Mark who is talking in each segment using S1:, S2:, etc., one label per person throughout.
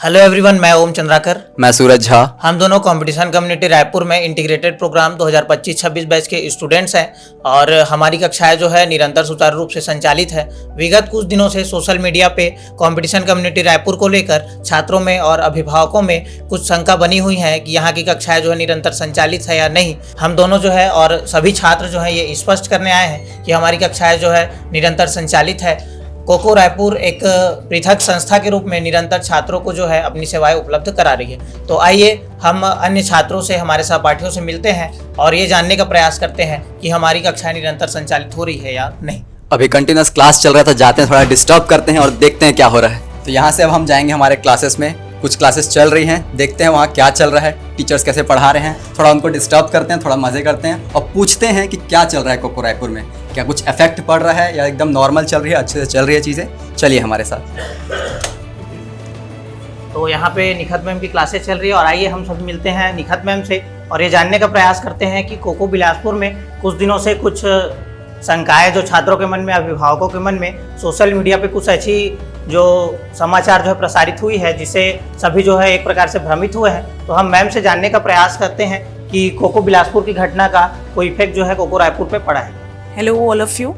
S1: Hello everyone, मैं ओम चंद्राकर।
S2: मैं सूरज झा।
S1: हम दोनों कंपटीशन कम्युनिटी रायपुर में इंटीग्रेटेड प्रोग्राम 2025-26 बैच के स्टूडेंट्स हैं और हमारी कक्षाएं जो है निरंतर सुचारू रूप से संचालित है। विगत कुछ दिनों से सोशल मीडिया पे कंपटीशन कम्युनिटी रायपुर को लेकर छात्रों में और अभिभावकों में कुछ शंका बनी हुई है कि यहाँ की कक्षाएं जो है निरंतर संचालित है या नहीं। हम दोनों जो है और सभी छात्र जो है ये स्पष्ट करने आए हैं कि हमारी कक्षाएं जो है निरंतर संचालित है। कोको रायपुर एक पृथक संस्था के रूप में निरंतर छात्रों को जो है अपनी सेवाएं उपलब्ध करा रही है। तो आइए हम अन्य छात्रों से, हमारे सहपाठियों से मिलते हैं और ये जानने का प्रयास करते हैं कि हमारी कक्षाएं निरंतर संचालित हो रही है या नहीं।
S2: अभी कंटिन्यूस क्लास चल रहा था, जाते हैं थोड़ा डिस्टर्ब करते हैं और देखते हैं क्या हो रहा है। तो यहाँ से अब हम जाएंगे हमारे क्लासेस में। कुछ क्लासेस चल रही हैं, देखते हैं वहाँ क्या चल रहा है, टीचर्स कैसे पढ़ा रहे हैं। थोड़ा उनको डिस्टर्ब करते हैं, थोड़ा मज़े करते हैं और पूछते हैं कि क्या चल रहा है कोको रायपुर में, क्या कुछ इफेक्ट पड़ रहा है या एकदम नॉर्मल चल रही है, अच्छे से चल रही है चीज़ें। चलिए हमारे साथ।
S1: तो यहाँ पे निखत मैम की क्लासेस चल रही है और आइए हम सब मिलते हैं निखत मैम से और ये जानने का प्रयास करते हैं कि कोको बिलासपुर में कुछ दिनों से कुछ शंकाएं जो छात्रों के मन में, अभिभावकों के मन में सोशल मीडिया पे कुछ ऐसी जो समाचार जो है प्रसारित हुई है जिससे सभी जो है एक प्रकार से भ्रमित हुए हैं। तो हम मैम से जानने का प्रयास करते हैं कि कोको बिलासपुर की घटना का कोई इफेक्ट जो है कोको रायपुर पे पड़ा है।
S3: Hello all of you.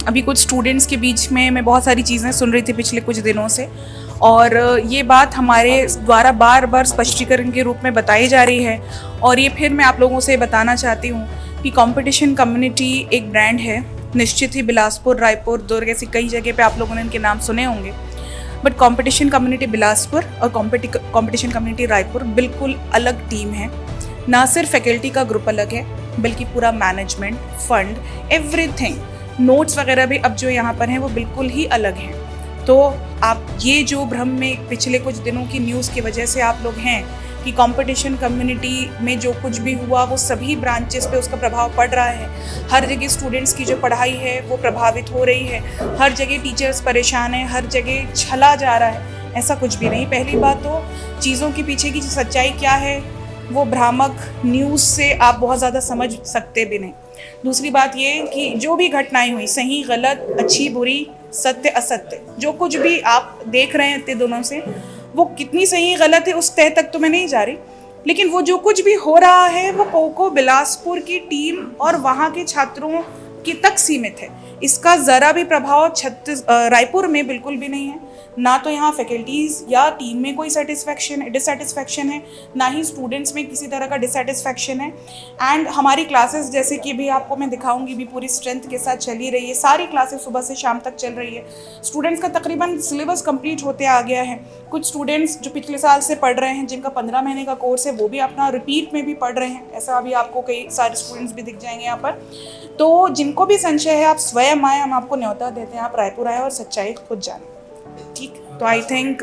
S3: अभी कुछ स्टूडेंट्स के बीच में मैं बहुत सारी चीज़ें सुन रही थी पिछले कुछ दिनों से और ये बात हमारे द्वारा बार बार स्पष्टीकरण के रूप में बताई जा रही है और ये फिर मैं आप लोगों से बताना चाहती हूँ कि कंपटीशन कम्युनिटी एक ब्रांड है। निश्चित ही बिलासपुर, रायपुर, दुर्ग ऐसी कई जगह पे आप लोगों ने इनके नाम सुने होंगे, बट कंपटीशन कम्युनिटी बिलासपुर और कंपटीशन कम्युनिटी रायपुर बिल्कुल अलग टीम है। ना सिर्फ फैकल्टी का ग्रुप अलग है बल्कि पूरा मैनेजमेंट, फंड, एवरीथिंग, नोट्स वगैरह भी अब जो यहाँ पर हैं वो बिल्कुल ही अलग हैं। तो आप ये जो भ्रम में पिछले कुछ दिनों की न्यूज़ की वजह से आप लोग हैं कि कंपटीशन कम्युनिटी में जो कुछ भी हुआ वो सभी ब्रांचेस पे उसका प्रभाव पड़ रहा है, हर जगह स्टूडेंट्स की जो पढ़ाई है वो प्रभावित हो रही है, हर जगह टीचर्स परेशान हैं, हर जगह छला जा रहा है, ऐसा कुछ भी नहीं। पहली बात तो चीज़ों के पीछे की सच्चाई क्या है वो भ्रामक न्यूज़ से आप बहुत ज़्यादा समझ सकते भी नहीं। दूसरी बात ये कि जो भी घटनाएं हुई, सही गलत, अच्छी बुरी, सत्य असत्य, जो कुछ भी आप देख रहे हैं इतने दोनों से, वो कितनी सही गलत है उस तह तक तो मैं नहीं जा रही, लेकिन वो जो कुछ भी हो रहा है वो कोको बिलासपुर की टीम और वहाँ के छात्रों की तक सीमित है। इसका ज़रा भी प्रभाव रायपुर में बिल्कुल भी नहीं है। ना तो यहाँ फैकल्टीज़ या टीम में कोई डिससेटिस्फैक्शन है, ना ही स्टूडेंट्स में किसी तरह का डिससेटिस्फैक्शन है। एंड हमारी क्लासेस, जैसे कि भी आपको मैं दिखाऊंगी, भी पूरी स्ट्रेंथ के साथ चली रही है। सारी क्लासेस सुबह से शाम तक चल रही है। स्टूडेंट्स का तकरीबन सिलेबस कंप्लीट होते आ गया है। कुछ स्टूडेंट्स जो पिछले साल से पढ़ रहे हैं, जिनका 15 महीने का कोर्स है, वो भी अपना रिपीट में भी पढ़ रहे हैं। ऐसा अभी आपको कई सारे स्टूडेंट्स भी दिख जाएंगे यहाँ पर। तो जिनको भी संशय है आप स्वयं आए, हम आपको न्योता देते हैं, आप रायपुर आए और सच्चाई खुद जाने। ठीक, तो आई थिंक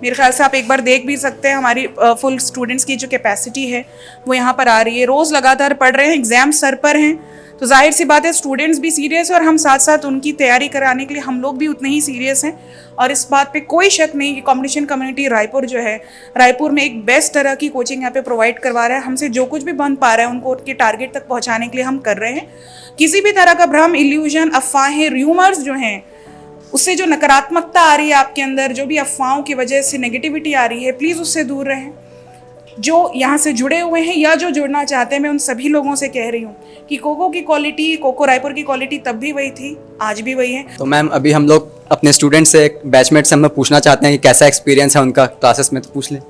S3: मेरे ख्याल से आप एक बार देख भी सकते हैं हमारी फुल स्टूडेंट्स की जो कैपेसिटी है वो यहाँ पर आ रही है। रोज़ लगातार पढ़ रहे हैं, एग्जाम सर पर हैं, तो जाहिर सी बात है स्टूडेंट्स भी सीरियस है और हम साथ साथ उनकी तैयारी कराने के लिए हम लोग भी उतने ही सीरियस हैं। और इस बात पे कोई शक नहीं कि कंपटीशन कम्युनिटी रायपुर जो है, रायपुर में एक बेस्ट तरह की कोचिंग यहाँ पे प्रोवाइड करवा रहा है। हमसे जो कुछ भी बन पा रहा है उनको उनके टारगेट तक पहुँचाने के लिए हम कर रहे हैं। किसी भी तरह का भ्रम, इल्यूजन, अफवाहें, र्यूमर्स जो हैं, उससे जो नकारात्मकता आ रही है आपके अंदर, जो भी अफवाहों की वजह से नेगेटिविटी आ रही है, प्लीज़ उससे दूर रहें। जो यहाँ से जुड़े हुए हैं या जो जुड़ना चाहते हैं, मैं उन सभी लोगों से कह रही हूँ कि कोको की क्वालिटी, कोको रायपुर की क्वालिटी तब भी वही थी, आज भी वही है।
S2: तो मैम अभी हम लोग अपने स्टूडेंट से, बैचमेट से हम पूछना चाहते हैं कि कैसा एक्सपीरियंस है उनका क्लासेस में, तो पूछ लें।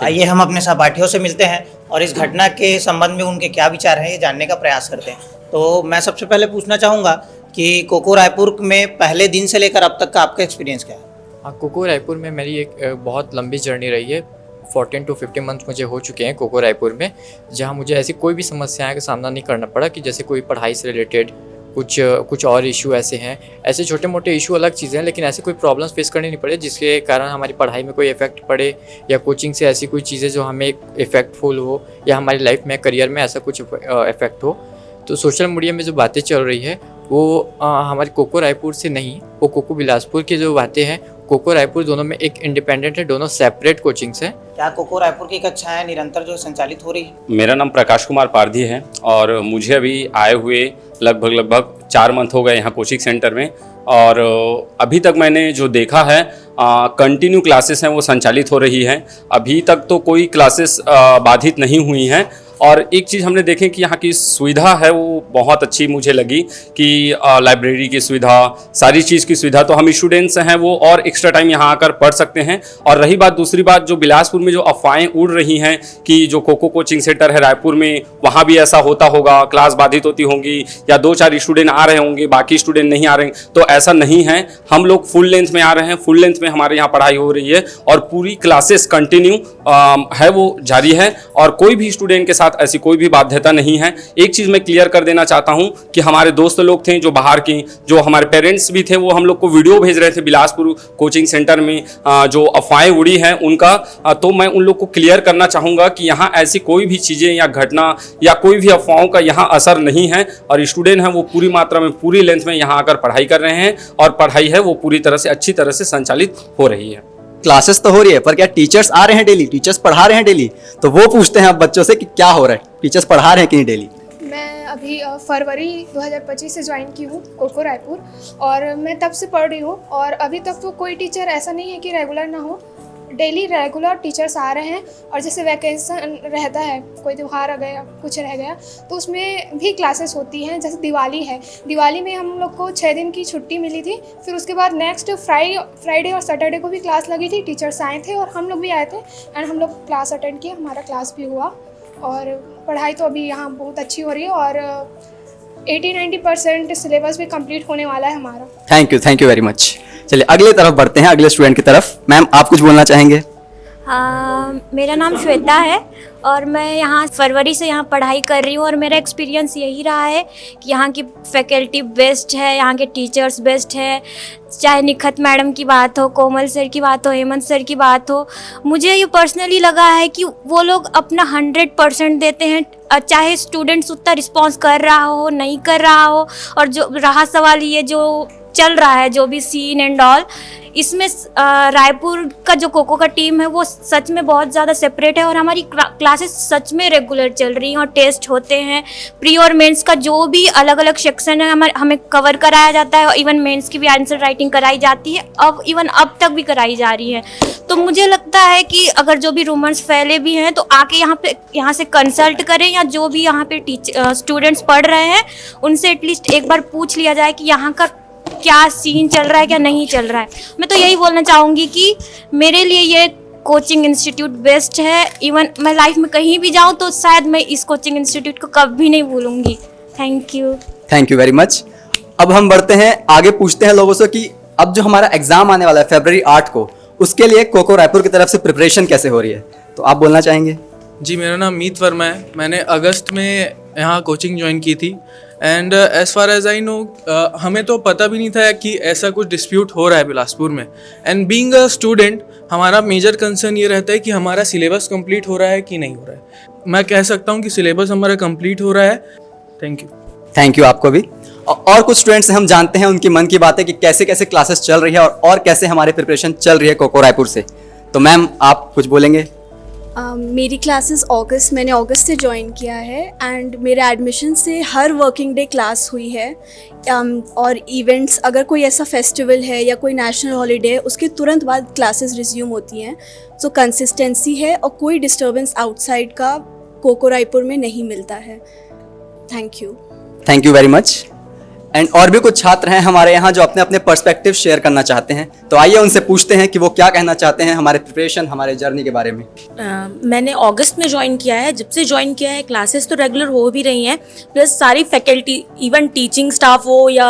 S1: आइए हम अपने सहपाठियों से मिलते हैं और इस घटना के संबंध में उनके क्या विचार हैं ये जानने का प्रयास करते हैं। तो मैं सबसे पहले पूछना चाहूँगा कि कोको रायपुर में पहले दिन से लेकर अब तक का आपका एक्सपीरियंस क्या है?
S4: हाँ, कोको रायपुर में मेरी एक बहुत लंबी जर्नी रही है। 14 to 15 मंथ मुझे हो चुके हैं कोको रायपुर में, जहाँ मुझे ऐसी कोई भी समस्याएं का सामना नहीं करना पड़ा कि जैसे कोई पढ़ाई से रिलेटेड कुछ और इशू ऐसे हैं। ऐसे छोटे मोटे इशू अलग चीज़ें हैं, लेकिन ऐसे कोई प्रॉब्लम्स फेस करनी नहीं पड़े जिसके कारण हमारी पढ़ाई में कोई इफेक्ट पड़े या कोचिंग से ऐसी कोई चीज़ें जो हमें इफेक्टफुल हो या हमारी लाइफ में, करियर में ऐसा कुछ इफेक्ट हो। तो सोशल मीडिया में जो बातें चल रही है वो हमारे कोको रायपुर से नहीं, वो कोको बिलासपुर की जो बातें हैं, कोको रायपुर दोनों में एक इंडिपेंडेंट है, दोनों सेपरेट कोचिंग्स हैं।
S1: क्या कोको रायपुर की कक्षाएं निरंतर जो संचालित हो रही है?
S5: मेरा नाम प्रकाश कुमार पारधी है और मुझे अभी आए हुए लगभग 4 मंथ हो गए यहाँ कोचिंग सेंटर में। और अभी तक मैंने जो देखा है कंटिन्यू क्लासेस हैं वो संचालित हो रही हैं। अभी तक तो कोई क्लासेस बाधित नहीं हुई हैं। और एक चीज़ हमने देखे कि यहाँ की सुविधा है वो बहुत अच्छी मुझे लगी कि लाइब्रेरी की सुविधा, सारी चीज़ की सुविधा, तो हम स्टूडेंट्स हैं वो और एक्स्ट्रा टाइम यहाँ आकर पढ़ सकते हैं। और रही बात, दूसरी बात, जो बिलासपुर में जो अफवाहें उड़ रही हैं कि जो कोको कोचिंग सेंटर है रायपुर में, वहाँ भी ऐसा होता होगा, क्लास बाधित होती होंगी या 2-4 स्टूडेंट आ रहे होंगे, बाकी स्टूडेंट नहीं आ रहे हैं, तो ऐसा नहीं है। हम लोग फुल लेंथ में आ रहे हैं, फुल लेंथ में हमारे यहाँ पढ़ाई हो रही है और पूरी क्लासेस कंटिन्यू है वो जारी है और कोई भी स्टूडेंट के साथ ऐसी कोई भी बाध्यता नहीं है। एक चीज़ मैं क्लियर कर देना चाहता हूं कि हमारे दोस्त लोग थे जो बाहर के, जो हमारे पेरेंट्स भी थे, वो हम लोग को वीडियो भेज रहे थे बिलासपुर कोचिंग सेंटर में जो अफवाहें उड़ी हैं उनका, तो मैं उन लोग को क्लियर करना चाहूँगा कि यहाँ ऐसी कोई भी चीज़ें या घटना या कोई भी अफवाहों का यहाँ असर नहीं है और स्टूडेंट हैं वो पूरी मात्रा में, पूरी लेंथ में यहाँ आकर पढ़ाई कर रहे हैं और पढ़ाई है वो पूरी तरह से अच्छी तरह से संचालित हो रही है।
S2: क्लासेस तो हो रही है, पर क्या टीचर्स आ रहे हैं डेली, टीचर्स पढ़ा रहे हैं डेली? तो वो पूछते हैं अब बच्चों से कि क्या हो रहा है, टीचर्स पढ़ा रहे हैं कि नहीं डेली?
S6: मैं अभी फरवरी 2025 से ज्वाइन की हूँ कोको रायपुर और मैं तब से पढ़ रही हूँ और अभी तक तो कोई टीचर ऐसा नहीं है कि रेगुलर ना हो, डेली रेगुलर टीचर्स आ रहे हैं। और जैसे वैकेशन रहता है, कोई त्यौहार आ गया, कुछ रह गया, तो उसमें भी क्लासेस होती हैं। जैसे दिवाली है, दिवाली में हम लोग को 6 दिन की छुट्टी मिली थी, फिर उसके बाद नेक्स्ट फ्राइडे और सैटरडे को भी क्लास लगी थी, टीचर्स आए थे और हम लोग भी आए थे एंड हम लोग क्लास अटेंड किया, हमारा क्लास भी हुआ और पढ़ाई तो अभी यहाँ बहुत अच्छी हो रही है और 80-90% सिलेबस भी कंप्लीट होने वाला है हमारा।
S2: Thank you very much. चलिए अगले तरफ बढ़ते हैं, अगले स्टूडेंट की तरफ। मैम आप कुछ बोलना चाहेंगे?
S7: मेरा नाम श्वेता है और मैं यहाँ फरवरी से यहाँ पढ़ाई कर रही हूँ और मेरा एक्सपीरियंस यही रहा है कि यहाँ की फैकल्टी बेस्ट है, यहाँ के टीचर्स बेस्ट है। चाहे निखत मैडम की बात हो, कोमल सर की बात हो, हेमंत सर की बात हो, मुझे ये पर्सनली लगा है कि वो लोग अपना 100% देते हैं, चाहे स्टूडेंट्स उतना रिस्पॉन्स कर रहा हो नहीं कर रहा हो। और जो रहा सवाल ये जो चल रहा है, जो भी सीन एंड ऑल, इसमें रायपुर का जो कोको का टीम है वो सच में बहुत ज़्यादा सेपरेट है और हमारी क्लासेस सच में रेगुलर चल रही हैं और टेस्ट होते हैं। प्री और मेंस का जो भी अलग अलग सेक्शन है हमें कवर कराया जाता है और इवन मेंस की भी आंसर राइटिंग कराई जाती है, अब तक भी कराई जा रही है। तो मुझे लगता है कि अगर जो भी रूमर्स फैले भी हैं तो आके यहाँ से कंसल्ट करें या जो भी यहाँ पे स्टूडेंट्स पढ़ रहे हैं उनसे एटलीस्ट एक बार पूछ लिया जाए कि यहाँ का क्या सीन चल रहा है, क्या नहीं चल रहा है। मैं तो यही बोलना चाहूँगी कि मेरे लिए ये कोचिंग इंस्टीट्यूट बेस्ट है। इवन मैं लाइफ में कहीं भी जाऊँ तो शायद मैं इस कोचिंग इंस्टीट्यूट को कभी नहीं भूलूंगी। Thank you
S2: very much. अब हम बढ़ते हैं आगे, पूछते हैं लोगों से कि अब जो हमारा एग्जाम आने वाला है फरवरी 8 को, उसके लिए कोको रायपुर की तरफ से प्रिपरेशन कैसे हो रही है, तो आप बोलना चाहेंगे?
S8: जी, मेरा नाम मीत वर्मा है। मैंने अगस्त में यहाँ कोचिंग ज्वाइन की थी and as far as I know हमें तो पता भी नहीं था कि ऐसा कुछ डिस्प्यूट हो रहा है बिलासपुर में। एंड बीइंग अ स्टूडेंट हमारा मेजर कंसर्न ये रहता है कि हमारा सिलेबस कंप्लीट हो रहा है कि नहीं हो रहा है। मैं कह सकता हूँ कि सिलेबस हमारा कंप्लीट हो रहा है। थैंक यू
S2: आपको भी। और कुछ स्टूडेंट्स हम जानते हैं उनकी मन की बातें कि कैसे कैसे क्लासेस चल रही है और कैसे हमारी प्रिपरेशन चल रही है कोको रायपुर से। तो मैम आप कुछ बोलेंगे?
S9: मेरी क्लासेस मैंने अगस्त से ज्वाइन किया है एंड मेरे एडमिशन से हर वर्किंग डे क्लास हुई है। और इवेंट्स, अगर कोई ऐसा फेस्टिवल है या कोई नेशनल हॉलीडे है, उसके तुरंत बाद क्लासेस रिज्यूम होती हैं। सो कंसिस्टेंसी है और कोई डिस्टर्बेंस आउटसाइड का कोको रायपुर में नहीं मिलता है।
S2: Thank you very much. And और भी कुछ छात्र हैं हमारे यहाँ जो अपने अपने पर्सपेक्टिव शेयर करना चाहते हैं, तो आइए उनसे पूछते हैं कि वो क्या कहना चाहते हैं हमारे प्रिपरेशन, हमारे जर्नी के बारे में।
S10: मैंने अगस्त में ज्वाइन किया है। जब से ज्वाइन किया है क्लासेस तो रेगुलर हो भी रही हैं, प्लस सारी फैकल्टी, इवन टीचिंग स्टाफ हो या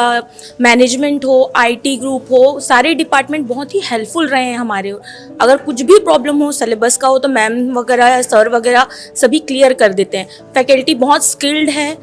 S10: मैनेजमेंट हो, आईटी ग्रुप हो, सारे डिपार्टमेंट बहुत ही हेल्पफुल रहे हैं हमारे। अगर कुछ भी प्रॉब्लम हो सिलेबस का हो तो मैम वगैरह या सर वगैरह सभी क्लियर कर देते हैं। फैकल्टी बहुत स्किल्ड है।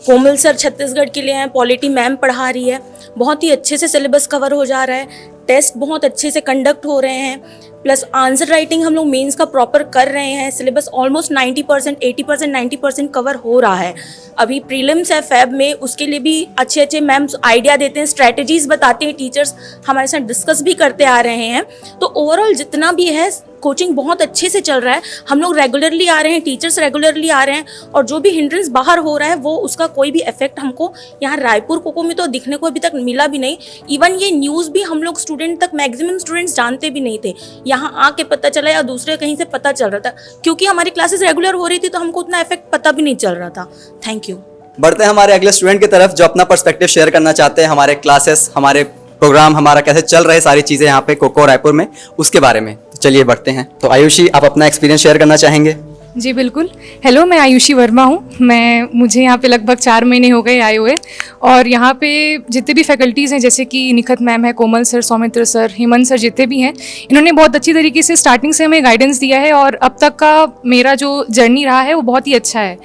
S10: कोमल सर छत्तीसगढ़ के लिए हैं, पॉलिटी मैम पढ़ा रही है, बहुत ही अच्छे से सिलेबस कवर हो जा रहा है, टेस्ट बहुत अच्छे से कंडक्ट हो रहे हैं, प्लस आंसर राइटिंग हम लोग मेंस का प्रॉपर कर रहे हैं। सिलेबस ऑलमोस्ट 90%, 80%, 90% कवर हो रहा है। अभी प्रीलिम्स है फेब में, उसके लिए भी अच्छे अच्छे मैम्स आइडिया देते हैं, स्ट्रैटेजीज बताते हैं, टीचर्स हमारे साथ डिस्कस भी करते आ रहे हैं। तो ओवरऑल जितना भी है कोचिंग बहुत अच्छे से चल रहा है, हम लोग रेगुलरली आ रहे हैं, टीचर्स रेगुलरली आ रहे हैं, और जो भी हिंड्रेंस बाहर हो रहा है वो उसका कोई भी इफेक्ट हमको यहाँ रायपुर कोको में तो दिखने को अभी तक मिला भी नहीं। इवन ये न्यूज़ भी हम लोग स्टूडेंट तक, मैक्सिमम स्टूडेंट्स जानते भी नहीं थे, यहाँ आके पता चला या दूसरे कहीं से पता चल रहा था, क्योंकि हमारी क्लासेस रेगुलर हो रही थी तो हमको उतना इफेक्ट पता भी नहीं चल रहा था। Thank you.
S2: बढ़ते हैं हमारे अगले स्टूडेंट की तरफ जो अपना पर्सपेक्टिव शेयर करना चाहते हैं हमारे क्लासेस, हमारे प्रोग्राम, हमारा कैसे चल रहे सारी चीज़ें यहाँ पे कोको रायपुर में, उसके बारे में। तो चलिए बढ़ते हैं। तो आयुषी, आप अपना एक्सपीरियंस शेयर करना चाहेंगे?
S11: जी बिल्कुल। हेलो, मैं आयुषी वर्मा हूँ। मुझे यहाँ पे लगभग 4 महीने हो गए आए हुए, और यहाँ पे जितने भी फैकल्टीज़ हैं, जैसे कि निखत मैम है, Komal sir, Saumitra sir, Hemant sir, जितने भी हैं, इन्होंने बहुत अच्छी तरीके से स्टार्टिंग से हमें गाइडेंस दिया है, और अब तक का मेरा जो जर्नी रहा है वो बहुत ही अच्छा है।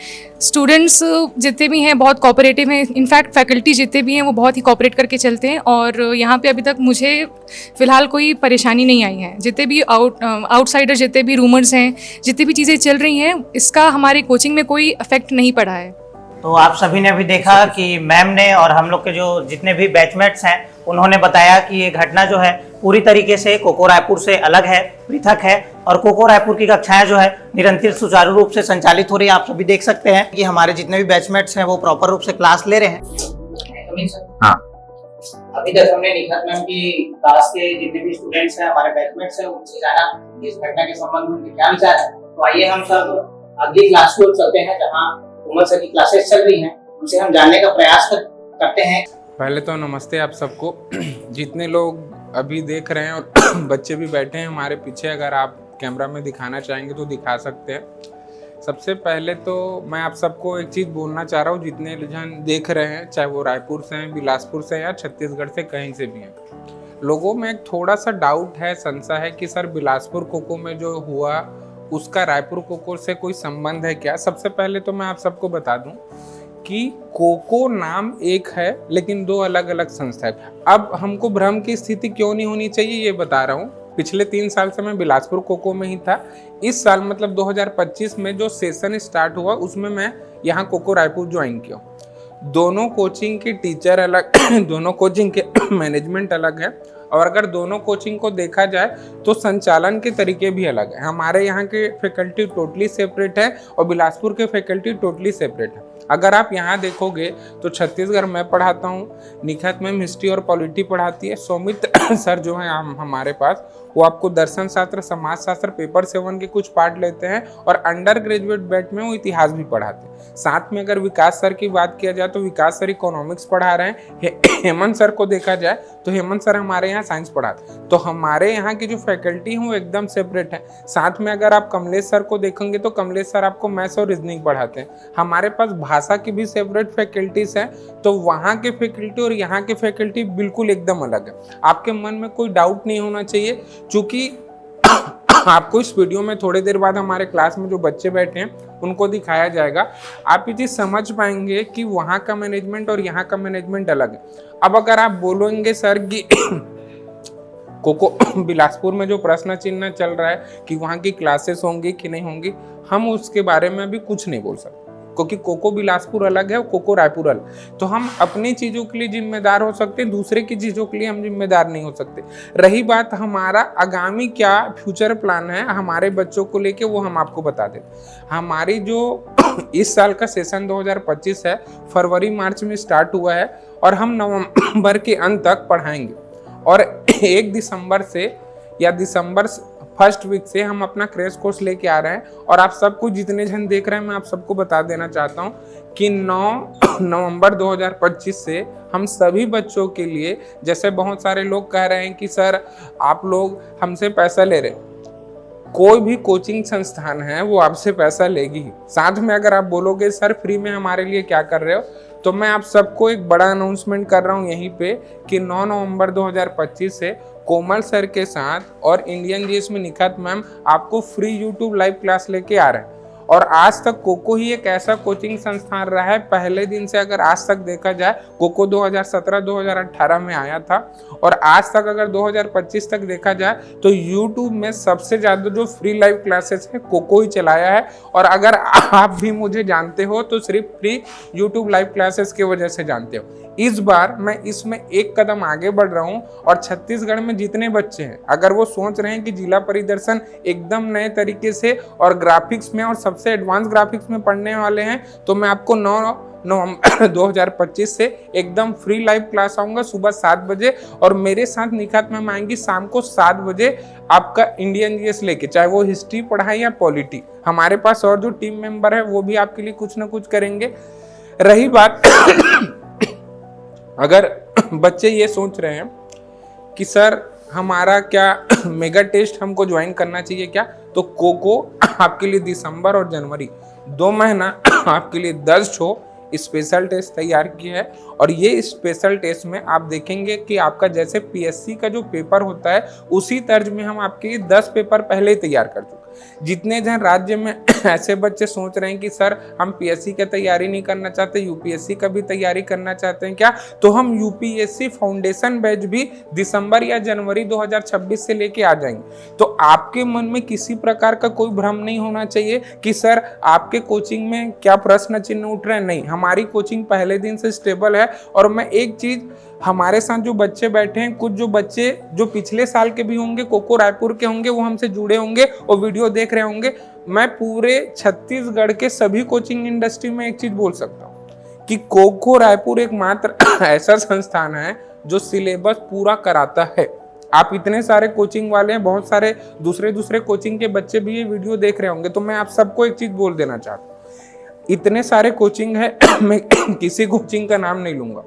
S11: स्टूडेंट्स जितने भी हैं बहुत कोऑपरेटिव हैं, इनफैक्ट फैकल्टी जितने भी हैं वो बहुत ही कोऑपरेट करके चलते हैं, और यहाँ पे अभी तक मुझे फ़िलहाल कोई परेशानी नहीं आई है। जितने भी आउटसाइडर, जितने भी रूमर्स हैं, जितनी भी चीज़ें चल रही हैं, इसका हमारे कोचिंग में कोई इफेक्ट नहीं पड़ा है।
S1: तो आप सभी ने अभी देखा कि मैम ने और हम लोग के जो जितने भी बैचमेट्स हैं उन्होंने बताया कि ये घटना जो है पूरी तरीके से कोको रायपुर से अलग है, पृथक है, और कोको रायपुर की कक्षाएं जो है निरंतर सुचारू रूप से संचालित हो रही है। आप सभी देख सकते हैं कि हमारे जितने भी बैचमेट्स हैं वो प्रॉपर रूप से क्लास ले रहे हैं। हाँ, अभी तक हमने निखत मैम की क्लास के जितने भी स्टूडेंट्स हैं, हमारे बैचमेट्स हैं, उनसे जाना इस घटना के संबंध में उनके क्या विचार है। तो आइए हम सब अगली क्लास को चलते हैं जहाँ कोमल सर की क्लासेस चल रही हैं, उनसे हम जानने का प्रयास करते हैं।
S12: पहले तो नमस्ते आप सबको, जितने लोग अभी देख रहे हैं और बच्चे भी बैठे हैं हमारे पीछे, अगर आप कैमरा में दिखाना चाहेंगे तो दिखा सकते हैं। सबसे पहले तो मैं आप सबको एक चीज़ बोलना चाह रहा हूँ, जितने जन देख रहे हैं, चाहे वो रायपुर से हैं, बिलासपुर से या छत्तीसगढ़ से, कहीं से भी हैं, लोगों में एक थोड़ा सा डाउट है, संशय है कि सर बिलासपुर कोको में जो हुआ उसका रायपुर कोको से कोई संबंध है क्या। सबसे पहले तो मैं आप सबको बता दूं कि कोको नाम एक है लेकिन 2 अलग अलग संस्था है। अब हमको भ्रम की स्थिति क्यों नहीं होनी चाहिए ये बता रहा हूँ। पिछले 3 साल से मैं बिलासपुर कोको में ही था। इस साल मतलब 2025 में जो सेशन स्टार्ट हुआ उसमें मैं यहाँ कोको रायपुर ज्वाइन किया। दोनों कोचिंग के टीचर अलग दोनों कोचिंग के मैनेजमेंट अलग है, और अगर दोनों कोचिंग को देखा जाए तो संचालन के तरीके भी अलग है। हमारे यहाँ के फैकल्टी टोटली सेपरेट है और बिलासपुर के फैकल्टी टोटली सेपरेट है। अगर आप यहाँ देखोगे तो छत्तीसगढ़ मैं पढ़ाता हूँ, निखत मैम हिस्ट्री और पॉलिटी पढ़ाती है, सौमित्र सर जो है हमारे पास वो आपको दर्शन शास्त्र, समाज शास्त्र, पेपर 7 के कुछ पार्ट लेते हैं, और अंडर ग्रेजुएट बैच में वो इतिहास भी पढ़ाते हैं। साथ में अगर विकास सर की बात किया जाए तो विकास सर इकोनॉमिक्स पढ़ा रहे हैं। हेमंत सर को देखा जाए तो हेमंत सर हमारे यहाँ साइंस पढ़ाते हैं। तो हमारे यहाँ की जो फैकल्टी है वो एकदम सेपरेट है। साथ में अगर आप कमलेश सर को देखेंगे तो कमलेश सर आपको मैथ्स और रीजनिंग पढ़ाते हैं। हमारे पास भाषा की भी सेपरेट फैकल्टीज हैं। तो वहाँ के फैकल्टी और यहाँ के फैकल्टी बिल्कुल एकदम अलग है। आपके मन में कोई डाउट नहीं होना चाहिए, चूँकि आपको इस वीडियो में थोड़ी देर बाद हमारे क्लास में जो बच्चे बैठे हैं उनको दिखाया जाएगा। आप ये चीज़ समझ पाएंगे कि वहाँ का मैनेजमेंट और यहाँ का मैनेजमेंट अलग है। अब अगर आप बोलोगे सर कि कोको बिलासपुर में जो प्रश्न चिन्ह चल रहा है कि वहाँ की क्लासेस होंगी कि नहीं होंगी, हम उसके बारे में अभी कुछ नहीं बोल सकते, क्योंकि कोको बिलासपुर अलग है और कोको रायपुर अलग। तो हम अपनी चीज़ों के लिए जिम्मेदार हो सकते हैं, दूसरे की चीज़ों के लिए हम जिम्मेदार नहीं हो सकते। रही बात हमारा आगामी क्या फ्यूचर प्लान है हमारे बच्चों को लेके, वो हम आपको बता देते। हमारी जो इस साल का सेशन 2025 है, फरवरी मार्च में स्टार्ट हुआ है और हम नवंबर के अंत तक पढ़ाएंगे, और 1 दिसंबर से या दिसंबर फर्स्ट वीक से हम अपना क्रैश कोर्स लेके आ रहे हैं। और आप सबको जितने जन देख रहे हैं मैं आप सबको बता देना चाहता हूँ कि 9 नवंबर 2025 से हम सभी बच्चों के लिए, जैसे बहुत सारे लोग कह रहे हैं कि सर आप लोग हमसे पैसा ले रहे, कोई भी कोचिंग संस्थान है वो आपसे पैसा लेगी। साथ में अगर आप बोलोगे सर फ्री में हमारे लिए क्या कर रहे हो, तो मैं आप सबको एक बड़ा अनाउंसमेंट कर रहा हूँ यहीं पे कि 9 नवंबर 2025 से कोमल सर के साथ और इंडियन जीएस में निखत मैम आपको फ्री यूट्यूब लाइव क्लास लेके आ रहे हैं। और आज तक कोको ही एक ऐसा कोचिंग संस्थान रहा है, पहले दिन से अगर आज तक देखा जाए, कोको 2017-2018 में आया था और आज तक अगर 2025 तक देखा जाए तो यूट्यूब में सबसे ज़्यादा जो फ्री लाइव क्लासेस है कोको ही चलाया है। और अगर आप भी मुझे जानते हो तो सिर्फ फ्री यूट्यूब लाइव क्लासेस की वजह से जानते हो। इस बार मैं इसमें एक कदम आगे बढ़ रहा हूं और छत्तीसगढ़ में जितने बच्चे हैं, अगर वो सोच रहे हैं कि जिला परिदर्शन एकदम नए तरीके से और ग्राफिक्स में और सबसे एडवांस ग्राफिक्स में पढ़ने वाले हैं, तो मैं आपको 9 नवंबर 2025 से एकदम फ्री लाइव क्लास आऊंगा सुबह 7 बजे और मेरे साथ निखात मैम आएंगी शाम को 7 बजे आपका इंडियन जीएस लेके, चाहे वो हिस्ट्री पढ़ाई या पॉलिटी। हमारे पास और जो टीम मेंबर है वो भी आपके लिए कुछ ना कुछ करेंगे। रही बात अगर बच्चे ये सोच रहे हैं कि सर हमारा क्या मेगा टेस्ट हमको ज्वाइन करना चाहिए क्या, तो कोको आपके लिए दिसंबर और जनवरी 2 महीना आपके लिए 10 शो स्पेशल टेस्ट तैयार किया है। और ये स्पेशल टेस्ट में आप देखेंगे कि आपका जैसे पीएससी का जो पेपर होता है उसी तर्ज में हम आपके लिए 10 पेपर पहले ही तैयार कर चुके। जितने जन राज्य में ऐसे बच्चे सोच रहे हैं कि सर हम पीएससी की तैयारी नहीं करना चाहते, यूपीएससी का भी तैयारी करना चाहते हैं क्या, तो हम यूपीएससी फाउंडेशन बैच भी दिसंबर या जनवरी 2026 से लेके आ जाएंगे। तो आपके मन में किसी प्रकार का कोई भ्रम नहीं होना चाहिए कि सर आपके कोचिंग में क्या प्रश्न चिन्ह उठ रहे हैं। नहीं, हमारी कोचिंग पहले दिन से स्टेबल है। और मैं एक चीज, हमारे साथ जो बच्चे बैठे हैं, कुछ जो बच्चे जो पिछले साल के भी होंगे, कोको रायपुर के होंगे, वो हमसे जुड़े होंगे और वीडियो देख रहे होंगे। मैं पूरे छत्तीसगढ़ के सभी कोचिंग इंडस्ट्री में एक चीज बोल सकता हूँ कि कोको रायपुर एकमात्र ऐसा संस्थान है जो सिलेबस पूरा कराता है। आप इतने सारे कोचिंग वाले हैं, बहुत सारे दूसरे कोचिंग के बच्चे भी ये वीडियो देख रहे होंगे, तो मैं आप सबको एक चीज बोल देना चाहता हूँ, इतने सारे कोचिंग है, मैं किसी कोचिंग का नाम नहीं लूंगा,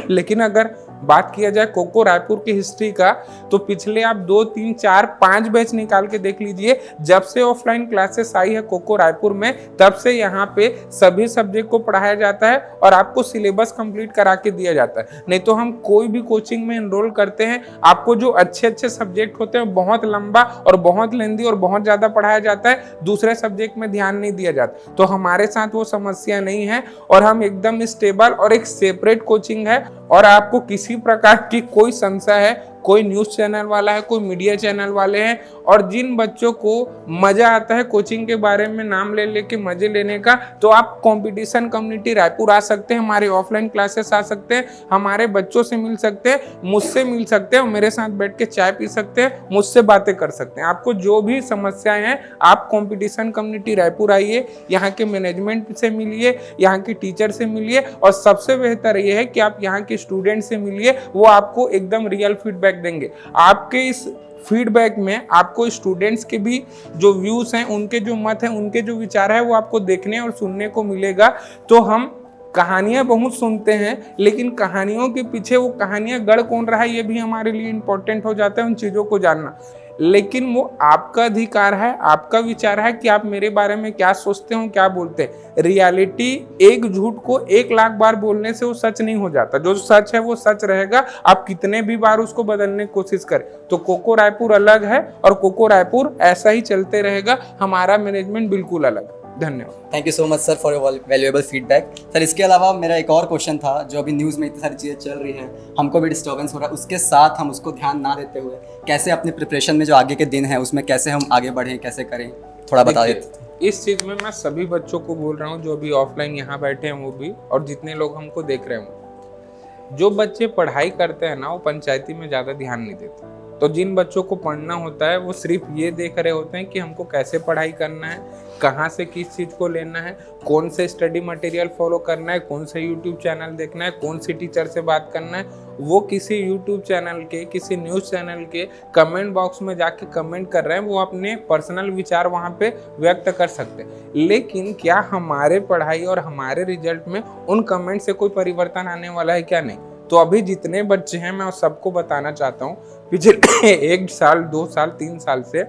S12: लेकिन अगर बात किया जाए कोको रायपुर की हिस्ट्री का, तो पिछले आप 2, 3, 4, 5 बैच निकाल के देख लीजिए। जब से ऑफलाइन क्लासेस आई है कोको रायपुर में, तब से यहाँ पे सभी सब्जेक्ट को पढ़ाया जाता है और आपको सिलेबस कंप्लीट करा के दिया जाता है। नहीं तो हम कोई भी कोचिंग में एनरोल करते हैं, आपको जो अच्छे सब्जेक्ट होते हैं बहुत लंबा और बहुत लेंदी और बहुत ज़्यादा पढ़ाया जाता है, दूसरे सब्जेक्ट में ध्यान नहीं दिया जाता। तो हमारे साथ वो समस्या नहीं है और हम एकदम स्टेबल और एक सेपरेट कोचिंग है। और आपको किसी प्रकार की कोई संशय है, कोई न्यूज़ चैनल वाला है, कोई मीडिया चैनल वाले हैं, और जिन बच्चों को मज़ा आता है कोचिंग के बारे में नाम ले लेके मज़े लेने का, तो आप कंपटीशन कम्युनिटी रायपुर आ सकते हैं, हमारे ऑफलाइन क्लासेस आ सकते हैं, हमारे बच्चों से मिल सकते हैं, मुझसे मिल सकते हैं, मेरे साथ बैठ के चाय पी सकते हैं, मुझसे बातें कर सकते हैं। आपको जो भी समस्याएं हैं, आप कंपटीशन कम्युनिटी रायपुर आइए, यहाँ के मैनेजमेंट से मिलिए, यहाँ के टीचर से मिलिए, और सबसे बेहतर ये है कि आप यहाँ के स्टूडेंट से मिलिए, वो आपको एकदम रियल फीडबैक देंगे। आपके इस फीडबैक में आपको स्टूडेंट्स के भी जो व्यूज हैं, उनके जो मत हैं, उनके जो विचार है, वो आपको देखने और सुनने को मिलेगा। तो हम कहानियां बहुत सुनते हैं, लेकिन कहानियों के पीछे वो कहानियां गढ़ कौन रहा है, ये भी हमारे लिए इम्पोर्टेंट हो जाता है उन चीज़ों को जानना। लेकिन वो आपका अधिकार है, आपका विचार है कि आप मेरे बारे में क्या सोचते हो, क्या बोलते हैं। रियलिटी एक झूठ को 1 लाख बार बोलने से वो सच नहीं हो जाता। जो सच है वो सच रहेगा, आप कितने भी बार उसको बदलने की कोशिश करें। तो कोको रायपुर अलग है और कोको रायपुर ऐसा ही चलते रहेगा। हमारा मैनेजमेंट बिल्कुल अलग है। धन्यवाद।
S2: Thank you so much sir for your valuable feedback. Sir इसके अलावा मेरा एक और क्वेश्चन था, जो अभी न्यूज़ में इतनी सारी चीज़ें चल रही हैं, हमको भी डिस्टर्बेंस हो रहा है, उसके साथ हम उसको ध्यान ना देते हुए कैसे अपनी प्रिपरेशन में जो आगे के दिन हैं उसमें कैसे हम आगे बढ़ें, कैसे करें, थोड़ा बता देते।
S12: इस चीज़ में मैं सभी बच्चों को बोल रहा हूँ, जो अभी ऑफलाइन यहाँ बैठे हैं वो भी, और जितने लोग हमको देख रहे हों, जो बच्चे पढ़ाई करते हैं ना, वो पंचायती में ज़्यादा ध्यान नहीं देते। तो जिन बच्चों को पढ़ना होता है वो सिर्फ ये देख रहे होते हैं कि हमको कैसे पढ़ाई करना है, कहाँ से किस चीज़ को लेना है, कौन से स्टडी मटेरियल फॉलो करना है, कौन से यूट्यूब चैनल देखना है, कौन सी टीचर से बात करना है। वो किसी यूट्यूब चैनल के, किसी न्यूज़ चैनल के कमेंट बॉक्स में जाके कमेंट कर रहे हैं, वो अपने पर्सनल विचार वहाँ पे व्यक्त कर सकते हैं। लेकिन क्या हमारे पढ़ाई और हमारे रिजल्ट में उन कमेंट से कोई परिवर्तन आने वाला है? क्या नहीं। तो अभी जितने बच्चे हैं, मैं सबको बताना चाहता हूँ, पिछले 1 साल, 2 साल, 3 साल से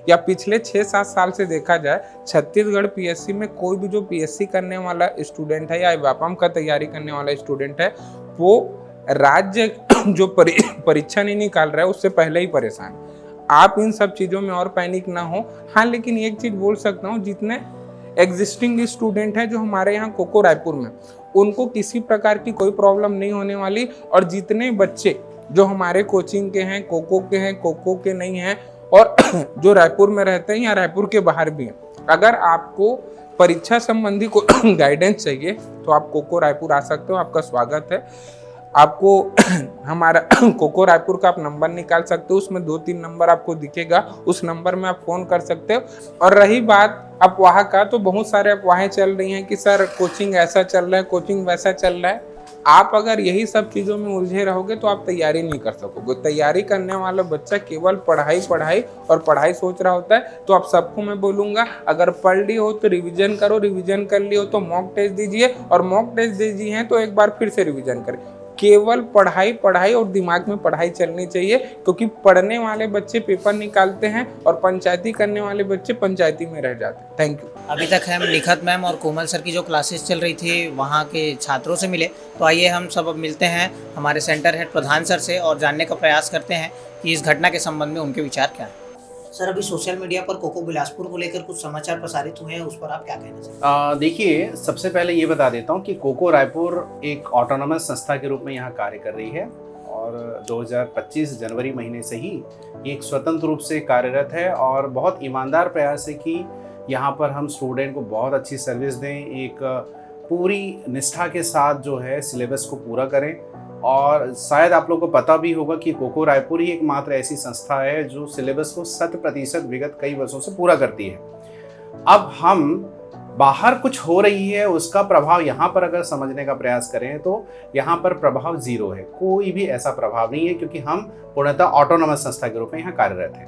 S12: या पिछले 6-7 साल से देखा जाए, छत्तीसगढ़ पीएससी में कोई भी जो पीएससी करने वाला स्टूडेंट है या व्यापम का तैयारी करने वाला स्टूडेंट है, वो राज्य जो परीक्षा नहीं निकाल रहा है उससे पहले ही परेशान। आप इन सब चीज़ों में और पैनिक ना हो। हाँ, लेकिन एक चीज़ बोल सकता हूँ, जितने एग्जिस्टिंग स्टूडेंट हैं जो हमारे यहाँ कोको रायपुर में, उनको किसी प्रकार की कोई प्रॉब्लम नहीं होने वाली। और जितने बच्चे जो हमारे कोचिंग के हैं, कोको के हैं, कोको के नहीं हैं, और जो रायपुर में रहते हैं या रायपुर के बाहर भी हैं, अगर आपको परीक्षा संबंधी कोई गाइडेंस चाहिए तो आप कोको रायपुर आ सकते हो। आपका स्वागत है। आपको हमारा कोको रायपुर का आप नंबर निकाल सकते हो, उसमें 2-3 नंबर आपको दिखेगा, उस नंबर में आप फ़ोन कर सकते हो। और रही बात अफवाह का, तो बहुत सारे अफवाहें चल रही हैं कि सर कोचिंग ऐसा चल रहा है, कोचिंग वैसा चल रहा है। आप अगर यही सब चीज़ों में उलझे रहोगे तो आप तैयारी नहीं कर सकोगे। तैयारी करने वाला बच्चा केवल पढ़ाई और पढ़ाई सोच रहा होता है। तो आप सबको मैं बोलूँगा, अगर पढ़ ली हो तो रिवीजन करो, रिवीजन कर ली हो तो मॉक टेस्ट दीजिए, और मॉक टेस्ट दीजिए हैं तो एक बार फिर से रिवीजन करें। केवल पढ़ाई और दिमाग में पढ़ाई चलनी चाहिए, क्योंकि पढ़ने वाले बच्चे पेपर निकालते हैं और पंचायती करने वाले बच्चे पंचायती में रह जाते हैं। Thank you.
S1: अभी तक हम निखत मैम और कोमल सर की जो क्लासेस चल रही थी वहाँ के छात्रों से मिले, तो आइए हम सब अब मिलते हैं हमारे सेंटर हेड प्रधान सर से और जानने का प्रयास करते हैं कि इस घटना के संबंध में उनके विचार क्या हैं। सर, अभी सोशल मीडिया पर कोको बिलासपुर को लेकर कुछ समाचार प्रसारित हुए हैं, उस पर आप क्या कहना चाहते हैं?
S13: देखिए, सबसे पहले ये बता देता हूँ कि कोको रायपुर एक ऑटोनॉमस संस्था के रूप में यहाँ कार्य कर रही है और 2025 जनवरी महीने से ही एक स्वतंत्र रूप से कार्यरत है और बहुत ईमानदार प्रयास है कि यहाँ पर हम स्टूडेंट को बहुत अच्छी सर्विस दें, एक पूरी निष्ठा के साथ जो है सिलेबस को पूरा करें। और शायद आप लोगों को पता भी होगा कि कोको रायपुर ही एकमात्र ऐसी संस्था है जो सिलेबस को 100% विगत कई वर्षों से पूरा करती है। अब हम बाहर कुछ हो रही है उसका प्रभाव यहाँ पर अगर समझने का प्रयास करें तो यहाँ पर प्रभाव जीरो है, कोई भी ऐसा प्रभाव नहीं है, क्योंकि हम पूर्णतः ऑटोनॉमस संस्था के रूप में यहाँ कार्यरत हैं।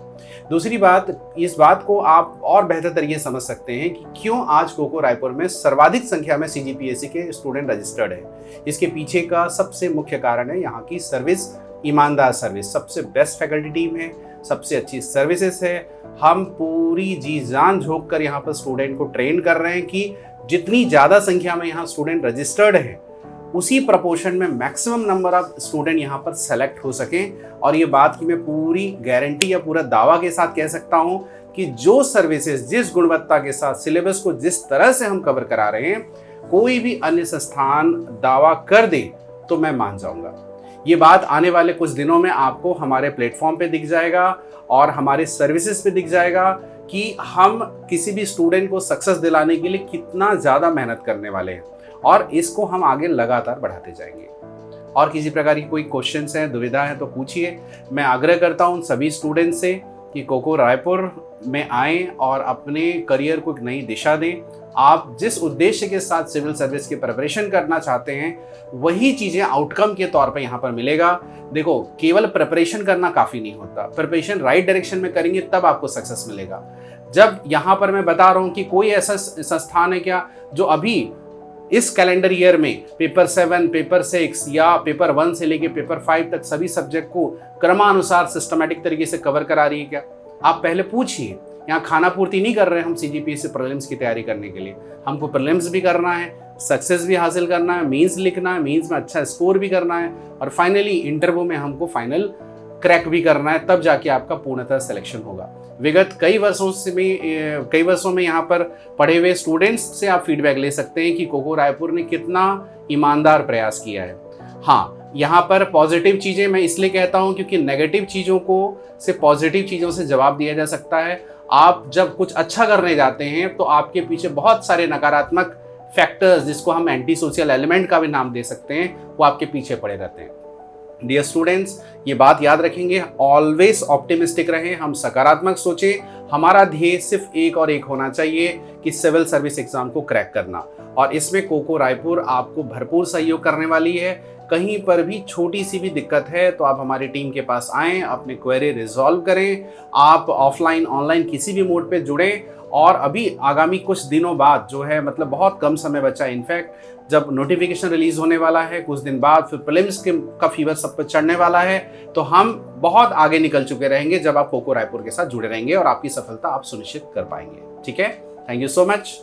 S13: दूसरी बात, इस बात को आप और बेहतर तरीके से समझ सकते हैं कि क्यों आज कोको रायपुर में सर्वाधिक संख्या में CGPSC के स्टूडेंट रजिस्टर्ड है। इसके पीछे का सबसे मुख्य कारण है यहाँ की सर्विस, ईमानदार सर्विस। सबसे बेस्ट फैकल्टी टीम है, सबसे अच्छी सर्विसेज है। हम पूरी जी जान झोंक कर यहाँ पर स्टूडेंट को ट्रेन कर रहे हैं कि जितनी ज़्यादा संख्या में यहाँ स्टूडेंट रजिस्टर्ड हैं उसी प्रपोर्शन में मैक्सिमम नंबर ऑफ स्टूडेंट यहाँ पर सेलेक्ट हो सकें। और ये बात की मैं पूरी गारंटी या पूरा दावा के साथ कह सकता हूँ कि जो सर्विसेज, जिस गुणवत्ता के साथ, सिलेबस को जिस तरह से हम कवर करा रहे हैं, कोई भी अन्य संस्थान दावा कर दे तो मैं मान जाऊँगा। ये बात आने वाले कुछ दिनों में आपको हमारे प्लेटफॉर्म पे दिख जाएगा और हमारे सर्विसेज पे दिख जाएगा कि हम किसी भी स्टूडेंट को सक्सेस दिलाने के लिए कितना ज़्यादा मेहनत करने वाले हैं, और इसको हम आगे लगातार बढ़ाते जाएंगे। और किसी प्रकार की कोई क्वेश्चंस हैं, दुविधा है तो पूछिए। मैं आग्रह करता हूं सभी स्टूडेंट से कि कोको रायपुर में आएँ और अपने करियर को एक नई दिशा दें। आप जिस उद्देश्य के साथ सिविल सर्विस की प्रिपरेशन करना चाहते हैं वही चीज़ें आउटकम के तौर पर यहाँ पर मिलेगा। देखो, केवल प्रिपरेशन करना काफ़ी नहीं होता, प्रिपरेशन राइट डायरेक्शन में करेंगे तब आपको सक्सेस मिलेगा। जब यहाँ पर मैं बता रहा हूँ कि कोई ऐसा संस्थान है क्या जो अभी इस कैलेंडर ईयर में पेपर 7, पेपर 6 या पेपर 1 से लेके पेपर 5 तक सभी सब्जेक्ट को क्रमानुसार सिस्टमैटिक तरीके से कवर करा रही है क्या? आप पहले पूछिए। यहाँ खाना पूर्ति नहीं कर रहे हैं हम CGPSC प्रीलिम्स की तैयारी करने के लिए। हमको प्रीलिम्स भी करना है, सक्सेस भी हासिल करना है, मेंस लिखना है, मेंस में अच्छा स्कोर भी करना है, और फाइनली इंटरव्यू में हमको फाइनल क्रैक भी करना है, तब जाके आपका पूर्णतः सिलेक्शन होगा। विगत कई वर्षों में यहाँ पर पढ़े हुए स्टूडेंट्स से आप फीडबैक ले सकते हैं कि कोको रायपुर ने कितना ईमानदार प्रयास किया है। हाँ, यहाँ पर पॉजिटिव चीज़ें मैं इसलिए कहता हूँ क्योंकि नेगेटिव चीज़ों को से पॉजिटिव चीज़ों से जवाब दिया जा सकता है। आप जब कुछ अच्छा करने जाते हैं तो आपके पीछे बहुत सारे नकारात्मक फैक्टर्स, जिसको हम एंटी सोशल एलिमेंट का भी नाम दे सकते हैं, वो आपके पीछे पड़े रहते हैं। डियर स्टूडेंट्स, ये बात याद रखेंगे, ऑलवेज ऑप्टिमिस्टिक रहें, हम सकारात्मक सोचें। हमारा ध्येय सिर्फ एक और एक होना चाहिए कि सिविल सर्विस एग्जाम को क्रैक करना, और इसमें कोको रायपुर आपको भरपूर सहयोग करने वाली है। कहीं पर भी छोटी सी भी दिक्कत है तो आप हमारी टीम के पास आएँ, अपने क्वेरी रिजॉल्व करें। आप ऑफलाइन ऑनलाइन किसी भी मोड पे जुड़ें, और अभी आगामी कुछ दिनों बाद जो है, मतलब बहुत कम समय बचा है, इनफैक्ट जब नोटिफिकेशन रिलीज होने वाला है कुछ दिन बाद, फिर प्रीलिम्स का फीवर सब पर चढ़ने वाला है, तो हम बहुत आगे निकल चुके रहेंगे जब आप कोको रायपुर के साथ जुड़े रहेंगे और आपकी सफलता आप सुनिश्चित कर पाएंगे। ठीक है, थैंक यू सो मच।